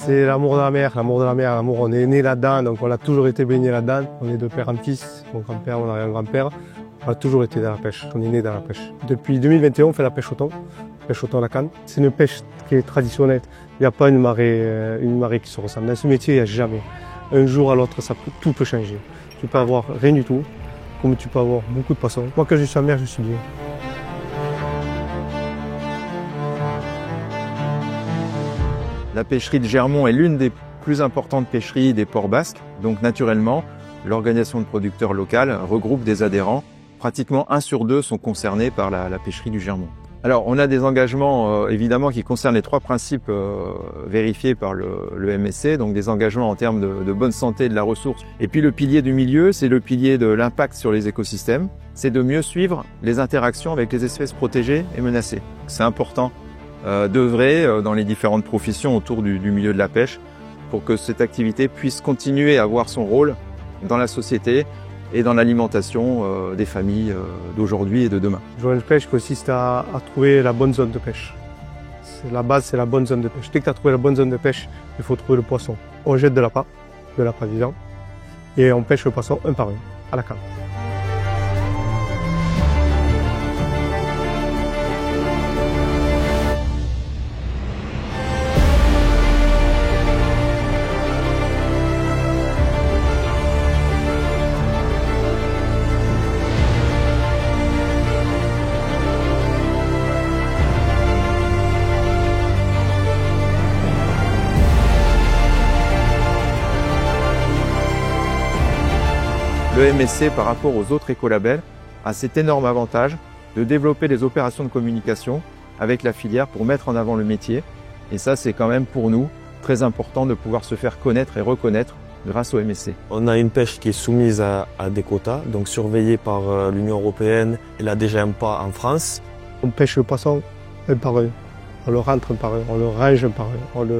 C'est l'amour de la mer, l'amour de la mer, l'amour. On est né là-dedans, donc on a toujours été baigné là-dedans. On est de père en fils, mon grand-père, mon arrière-grand-père. On a toujours été dans la pêche, on est né dans la pêche. Depuis 2021, on fait la pêche au thon à la canne. C'est une pêche qui est traditionnelle. Il n'y a pas une marée qui se ressemble. Dans ce métier, il n'y a jamais. Un jour à l'autre, tout peut changer. Tu peux avoir rien du tout, comme tu peux avoir beaucoup de poissons. Moi, quand je suis en mer, je suis bien. La pêcherie de Germont est l'une des plus importantes pêcheries des ports basques. Donc naturellement, l'organisation de producteurs locale regroupe des adhérents. Pratiquement 1 sur 2 sont concernés par la pêcherie du Germont. Alors on a des engagements évidemment qui concernent les 3 principes vérifiés par le MSC, donc des engagements en termes de bonne santé de la ressource. Et puis le pilier du milieu, c'est le pilier de l'impact sur les écosystèmes. C'est de mieux suivre les interactions avec les espèces protégées et menacées. C'est important d'œuvrer dans les différentes professions autour du milieu de la pêche pour que cette activité puisse continuer à avoir son rôle dans la société et dans l'alimentation des familles d'aujourd'hui et de demain. Jouer une pêche consiste à trouver la bonne zone de pêche. La base, c'est la bonne zone de pêche. Dès que tu as trouvé la bonne zone de pêche, il faut trouver le poisson. On jette de l'appât vivant, et on pêche le poisson un par un, à la canne. Le MSC, par rapport aux autres écolabels, a cet énorme avantage de développer des opérations de communication avec la filière pour mettre en avant le métier. Et ça, c'est quand même pour nous très important de pouvoir se faire connaître et reconnaître grâce au MSC. On a une pêche qui est soumise à des quotas, donc surveillée par l'Union européenne et la DGMPA en France. On pêche le poisson un par un, on le rentre un par un, on le range un par un,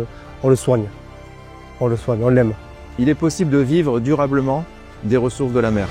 on le soigne, on l'aime. Il est possible de vivre durablement des ressources de la mer.